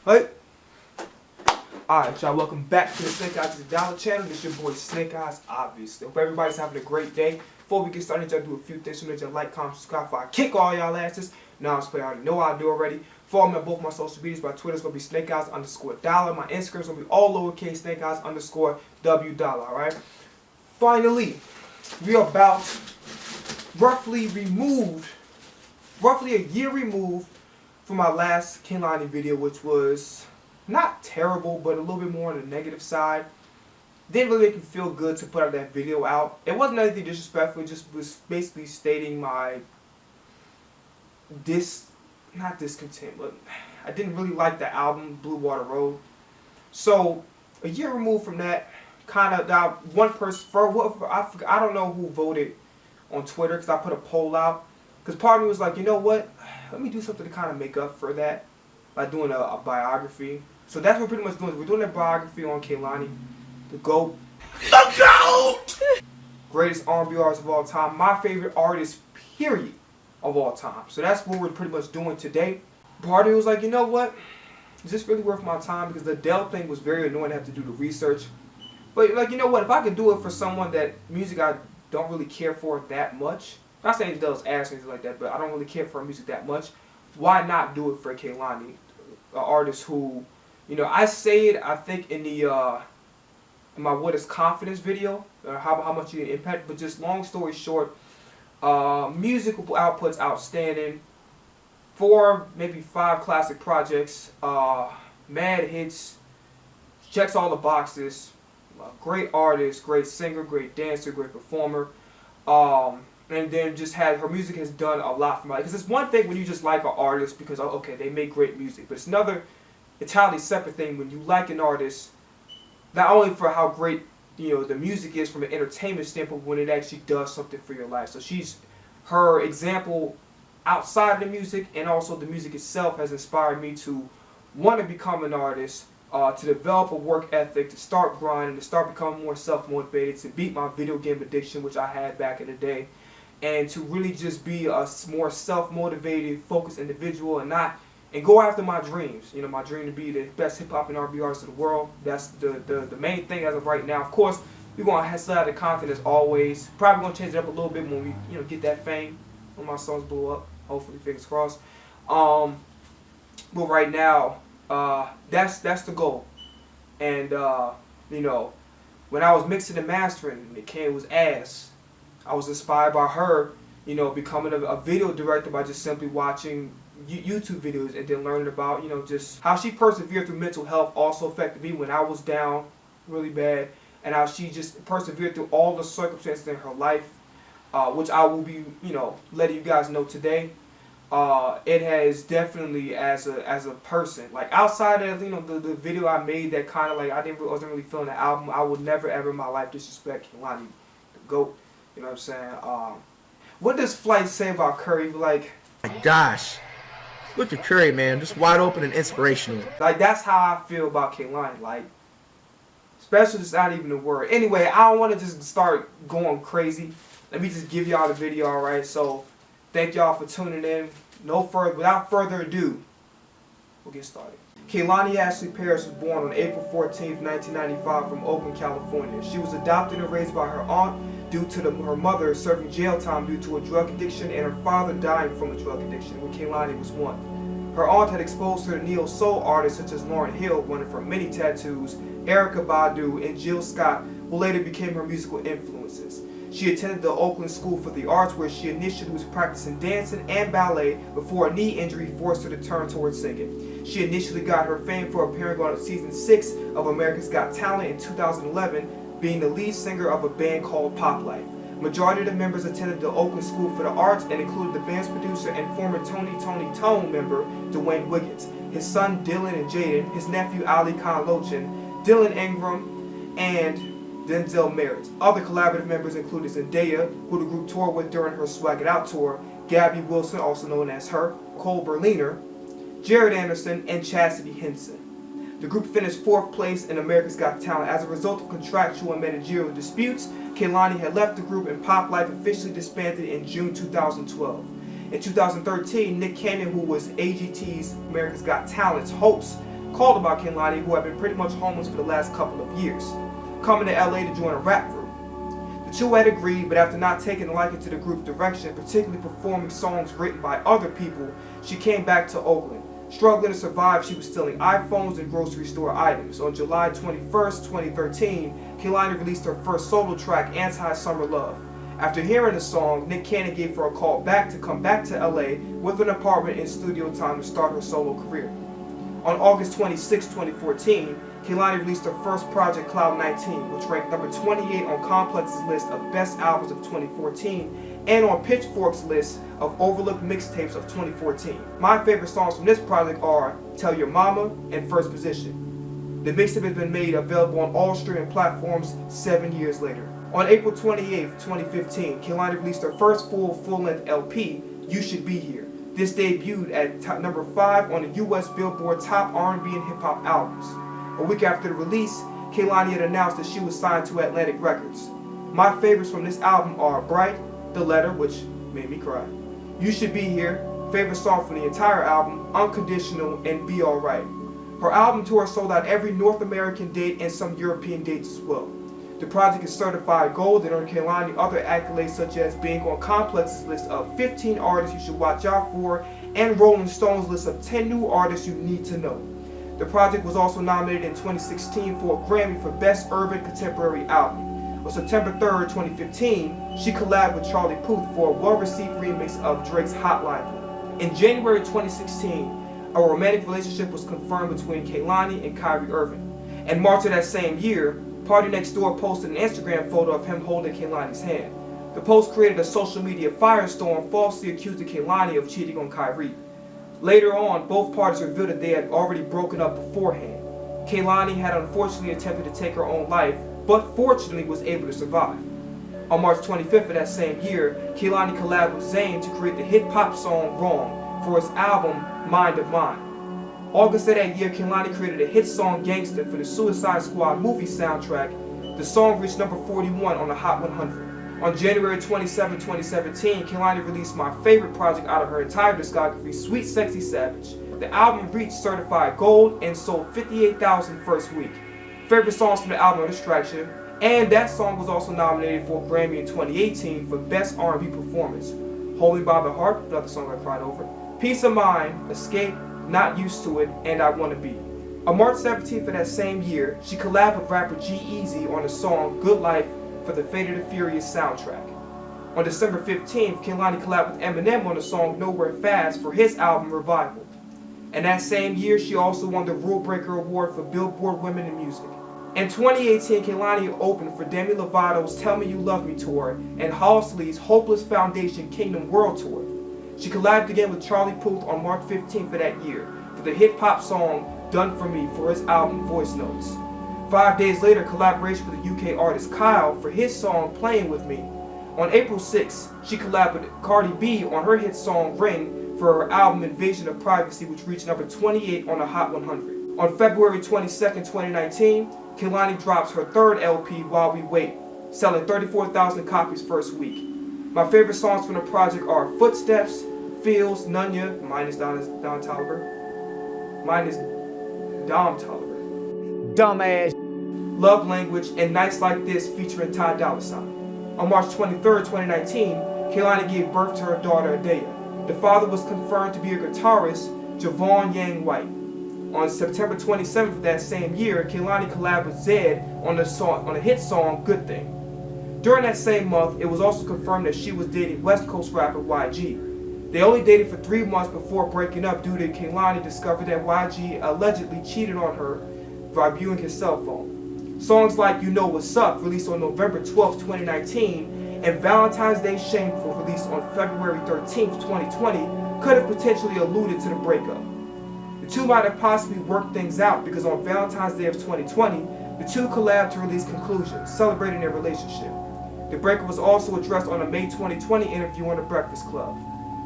Hey. Alright, y'all, welcome back to the Snake Eyes $1 channel. This is your boy Snake Eyes, obviously. Hope everybody's having a great day. Before we get started, y'all do a few things. Remember to like, comment, subscribe before I kick all y'all asses. Now I'm playing, I already know I do already. Follow me on both my social medias. My Twitter's gonna be Snake Eyes _$. My Instagram's gonna be all lowercase Snake Eyes _$. Alright. Finally, we are about roughly a year removed from my last Kehlani video, which was not terrible, but a little bit more on the negative side. Didn't really make me feel good to put that video out. It wasn't anything disrespectful, it just was basically stating my not discontent, but I didn't really like the album Blue Water Road. So a year removed from that, kind of one person I don't know who voted on Twitter, because I put a poll out. Because part of me was like, you know what, let me do something to kind of make up for that by doing a biography. So that's what we're pretty much doing. We're doing a biography on Kehlani, the GOAT. The GOAT! Greatest R&B artist of all time. My favorite artist, period, of all time. So that's what we're pretty much doing today. Part of me was like, you know what, is this really worth my time? Because the Adele thing was very annoying to have to do the research. But like, you know what, if I could do it for someone that music I don't really care for that much, I'm not saying Adele's ass or anything like that, but I don't really care for her music that much, why not do it for Kehlani, an artist who, you know, I say it, I think in the in my What is Confidence video, how much you can impact, but just long story short, musical output's outstanding, 4, maybe 5 classic projects, mad hits, checks all the boxes, great artist, great singer, great dancer, great performer, and then just her music has done a lot for me. Because it's one thing when you just like an artist because, oh, okay, they make great music. But it's another entirely separate thing when you like an artist, not only for how great, you know, the music is from an entertainment standpoint, when it actually does something for your life. So her example outside of the music and also the music itself has inspired me to want to become an artist, to develop a work ethic, to start grinding, to start becoming more self-motivated, to beat my video game addiction, which I had back in the day, and to really just be a more self-motivated, focused individual, and go after my dreams. You know, my dream to be the best hip-hop and R&B artist of the world. That's the main thing as of right now. Of course, we're going to still have the content as always. Probably going to change it up a little bit when we, you know, get that fame, when my songs blow up. Hopefully, fingers crossed. But right now, that's the goal. And you know, when I was mixing and mastering, it was ass. I was inspired by her, you know, becoming a video director by just simply watching YouTube videos and then learning about, you know, just how she persevered through mental health also affected me when I was down really bad, and how she just persevered through all the circumstances in her life, which I will be, you know, letting you guys know today. It has definitely, as a person, like outside of, you know, the video I made that kind of like I wasn't really feeling the album, I would never ever in my life disrespect Kehlani, the GOAT. You know what I'm saying? What does Flight say about Curry? Like, my gosh, look at Curry, man, just wide open and inspirational. Like, that's how I feel about Kehlani. Like, special is not even a word. Anyway, I don't want to just start going crazy. Let me just give y'all the video, alright? So, thank y'all for tuning in. Without further ado, we'll get started. Kehlani Ashley Paris was born on April 14, 1995 from Oakland, California. She was adopted and raised by her aunt due to her mother serving jail time due to a drug addiction and her father dying from a drug addiction when Kehlani was 1. Her aunt had exposed her to neo-soul artists such as Lauryn Hill, one of her many tattoos, Erykah Badu, and Jill Scott, who later became her musical influences. She attended the Oakland School for the Arts, where she initially was practicing dancing and ballet before a knee injury forced her to turn towards singing. She initially got her fame for appearing on season 6 of America's Got Talent in 2011, being the lead singer of a band called Pop Life. Majority of the members attended the Oakland School for the Arts and included the band's producer and former Tony Tone member Dwayne Wiggins, his son Dylan and Jaden, his nephew Ali Khan Lochin, Dylan Ingram, and Denzel Merritt. Other collaborative members included Zendaya, who the group toured with during her Swag It Out tour, Gabby Wilson, also known as her, Cole Berliner, Jared Anderson, and Chastity Henson. The group finished 4th place in America's Got Talent. As a result of contractual and managerial disputes, Kehlani had left the group and Pop Life officially disbanded in June 2012. In 2013, Nick Cannon, who was AGT's America's Got Talent's host, called about Kehlani, who had been pretty much homeless for the last couple of years, coming to LA to join a rap group. The two had agreed, but after not taking a liking to the group's direction, particularly performing songs written by other people, she came back to Oakland. Struggling to survive, she was stealing iPhones and grocery store items. On July 21st, 2013, Kehlani released her first solo track, Anti-Summer Love. After hearing the song, Nick Cannon gave her a call back to come back to LA with an apartment and studio time to start her solo career. On August 26, 2014, Kehlani released her first project, Cloud 19, which ranked number 28 on Complex's list of best albums of 2014 and on Pitchfork's list of overlooked mixtapes of 2014. My favorite songs from this project are Tell Your Mama and First Position. The mixtape has been made available on all streaming platforms 7 years later. On April 28, 2015, Kehlani released her first full-length LP, You Should Be Here. This debuted at number 5 on the US Billboard Top R&B and Hip Hop Albums. A week after the release, Kehlani had announced that she was signed to Atlantic Records. My favorites from this album are Bright, The Letter, which made me cry, You Should Be Here, favorite song from the entire album, Unconditional, and Be Alright. Her album tour sold out every North American date and some European dates as well. The project is certified gold and earned Kehlani other accolades such as being on Complex's list of 15 artists you should watch out for and Rolling Stone's list of 10 new artists you need to know. The project was also nominated in 2016 for a Grammy for Best Urban Contemporary Album. On September 3rd, 2015, she collabed with Charlie Puth for a well-received remix of Drake's Hotline Bling. In January 2016, a romantic relationship was confirmed between Kehlani and Kyrie Irving. In March of that same year, Party Next Door posted an Instagram photo of him holding Kehlani's hand. The post created a social media firestorm, falsely accusing Kehlani of cheating on Kyrie. Later on, both parties revealed that they had already broken up beforehand. Kehlani had unfortunately attempted to take her own life, but fortunately was able to survive. On March 25th of that same year, Kehlani collabed with Zayn to create the hip-hop song Wrong for his album Mind of Mine. August of that year, Kehlani created a hit song Gangsta for the Suicide Squad movie soundtrack. The song reached number 41 on the Hot 100. On January 27, 2017, Kehlani released my favorite project out of her entire discography, Sweet Sexy Savage. The album reached certified gold and sold 58,000 first week. Favorite songs from the album are Distraction, and that song was also nominated for a Grammy in 2018 for Best R&B Performance. Hold Me By the Heart, another song I cried over. Peace of Mind, Escape, Not Used to It, and I Wanna Be. On March 17th of that same year, she collabed with rapper G-Eazy on the song Good Life for the Fate of the Furious soundtrack. On December 15th, Kehlani collabed with Eminem on the song Nowhere Fast for his album Revival. And that same year, she also won the Rule Breaker Award for Billboard Women in Music. In 2018, Kehlani opened for Demi Lovato's Tell Me You Love Me tour and Halsey's Hopeless Foundation Kingdom World Tour. She collabed again with Charlie Puth on March 15th of that year for the hip-hop song Done For Me for his album Voice Notes. 5 days later, collaboration with the UK artist Kyle for his song Playing With Me. On April 6th, she collabed with Cardi B on her hit song Ring for her album Invasion of Privacy, which reached number 28 on the Hot 100. On February 22nd, 2019, Kehlani drops her third LP, While We Wait, selling 34,000 copies first week. My favorite songs from the project are Footsteps, Feels, Nunya, mine is Dom Toliver, Dumbass. Love Language, and Nights Like This featuring Ty Dolla $ign. On March 23rd, 2019, Kehlani gave birth to her daughter Adaya. The father was confirmed to be a guitarist, Javon Yang White. On September 27th of that same year, Kehlani collabed with Zedd on the hit song Good Thing. During that same month, it was also confirmed that she was dating West Coast rapper YG. They only dated for 3 months before breaking up due to Kehlani discovered that YG allegedly cheated on her by viewing his cell phone. Songs like You Know What's Up, released on November 12, 2019, and Valentine's Day Shameful, released on February 13, 2020, could have potentially alluded to the breakup. The two might have possibly worked things out because on Valentine's Day of 2020, the two collabed to release Conclusion, celebrating their relationship. The breakup was also addressed on a May 2020 interview on The Breakfast Club.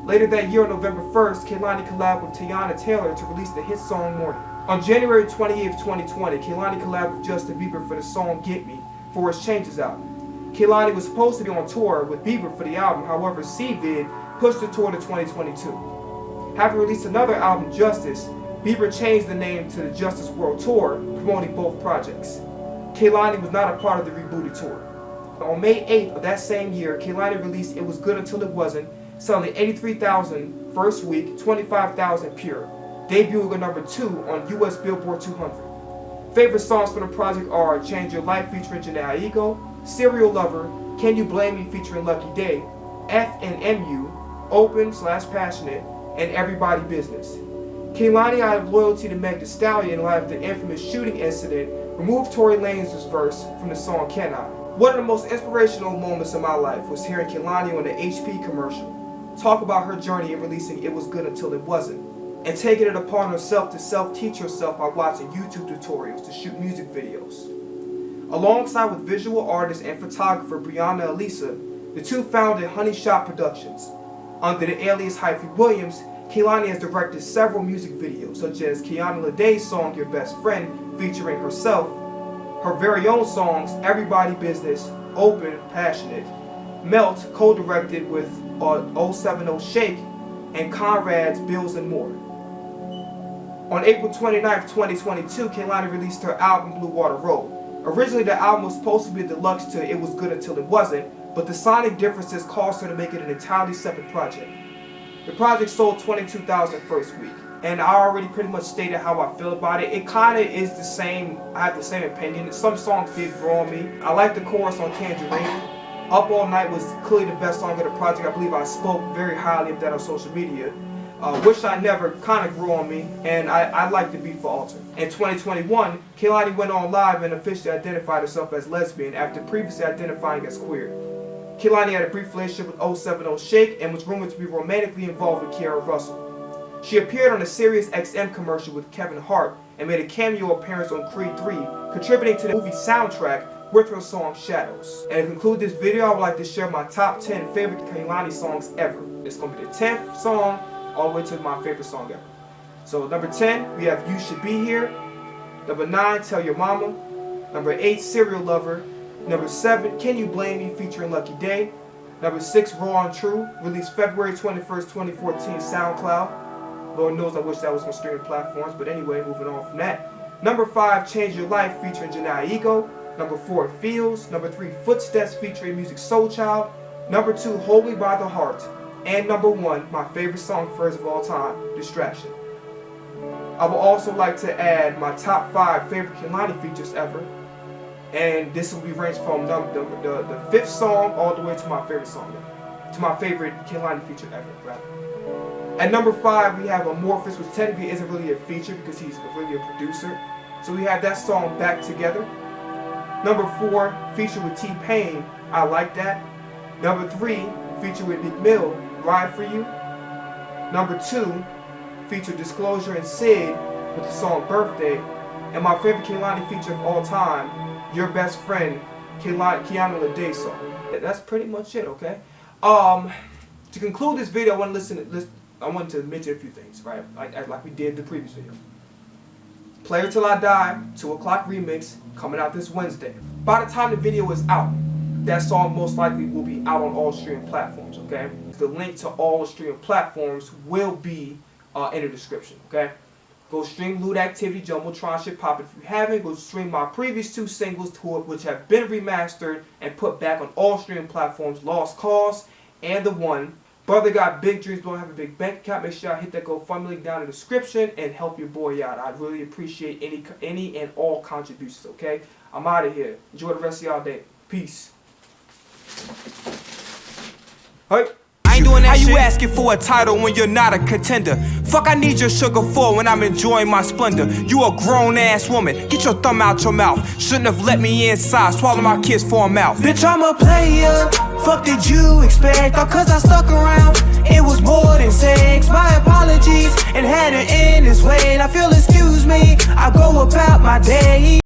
Later that year, on November 1st, Kehlani collabed with Tiana Taylor to release the hit song Morning. On January 28, 2020, Kehlani collabed with Justin Bieber for the song Get Me for his Changes album. Kehlani was supposed to be on tour with Bieber for the album, however, CVID pushed the tour to 2022. Having released another album, Justice, Bieber changed the name to the Justice World Tour, promoting both projects. Kehlani was not a part of the rebooted tour. On May 8th of that same year, Kehlani released It Was Good Until It Wasn't, selling 83,000 first week, 25,000 pure, debuting at number 2 on US Billboard 200. Favorite songs from the project are Change Your Life featuring Jhené Aiko, Serial Lover, Can You Blame Me featuring Lucky Day, F&MU, Open/Passionate, and Everybody Business. Kehlani, out of loyalty to Meg Thee Stallion in light of the infamous shooting incident, removed Tory Lanez' verse from the song Can I. One of the most inspirational moments of my life was hearing Kehlani on the HP commercial talk about her journey in releasing It Was Good Until It Wasn't, and taking it upon herself to self-teach herself by watching YouTube tutorials to shoot music videos. Alongside with visual artist and photographer Brianna Elisa, the two founded Honey Shop Productions. Under the alias Hyphy Williams, Kehlani has directed several music videos, such as Kiana Ledé's song Your Best Friend, featuring herself, her very own songs Everybody Business, Open, Passionate, Melt, co-directed with 070 Shake, and Conrad's Bills and More. On April 29, 2022, Kehlani released her album Blue Water Road. Originally, the album was supposed to be a deluxe to It Was Good Until It Wasn't, but the sonic differences caused her to make it an entirely separate project. The project sold 22,000 first week, and I already pretty much stated how I feel about it. It kind of is the same, I have the same opinion. Some songs did grow on me. I like the chorus on Tangerine. Up All Night was clearly the best song of the project. I believe I spoke very highly of that on social media. Wish I Never kind of grew on me, and I like the beat for Alter. In 2021, Kehlani went on live and officially identified herself as lesbian after previously identifying as queer. Kehlani had a brief relationship with 070 Shake and was rumored to be romantically involved with Kiara Russell. She appeared on a Sirius XM commercial with Kevin Hart and made a cameo appearance on Creed 3, contributing to the movie soundtrack with her song Shadows. And to conclude this video, I would like to share my top 10 favorite Kehlani songs ever. It's going to be the 10th song all the way to my favorite song ever. So number 10, we have You Should Be Here. Number 9, Tell Your Mama. Number 8, Serial Lover. Number 7, Can You Blame Me featuring Lucky Day. Number 6, Raw and True, released February 21st, 2014, SoundCloud. Lord knows I wish that was on streaming platforms, but anyway, moving on from that. Number 5, Change Your Life featuring Jhené Aiko. Number 4, It Feels. Number 3, Footsteps featuring Music Soul Child. Number 2, Hold Me By The Heart. And number 1, my favorite song first of all time, Distraction. I would also like to add my top 5 favorite Kehlani features ever. And this will be ranged from the 5th song all the way to my favorite song ever. To my favorite Kehlani feature ever, rather. At number 5, we have Amorphous, which technically isn't really a feature because he's really a producer. So we have that song Back Together. Number 4, feature with T-Pain, I Like That. Number 3, feature with Meek Mill, Ride For You. Number 2, feature Disclosure and Sid with the song Birthday. And my favorite Kehlani feature of all time, Your Best Friend, Kiana Ledé's song. That's pretty much it, okay? To conclude this video, I want to mention a few things, right? Like we did the previous video. Play Her Till I Die, 2 o'clock remix, coming out this Wednesday. By the time the video is out, that song most likely will be out on all streaming platforms, okay? The link to all the streaming platforms will be in the description, okay? Go stream Loot Activity, Jumbotron Shit Pop. If you haven't, go stream my previous 2 singles, which have been remastered and put back on all streaming platforms, Lost Cause and The One. Brother got big dreams, don't have a big bank account. Make sure I hit that GoFundMe link down in the description and help your boy out. I'd really appreciate any and all contributions, okay? I'm out of here. Enjoy the rest of y'all day. Peace. Hey. How you asking for a title when you're not a contender? Fuck, I need your sugar for when I'm enjoying my splendor. You a grown ass woman, get your thumb out your mouth. Shouldn't have let me inside, swallow my kids for 'em out. Bitch, I'm a player, fuck did you expect? All cause I stuck around, it was more than sex. My apologies, and had it in this way. And I feel excuse me, I go about my day.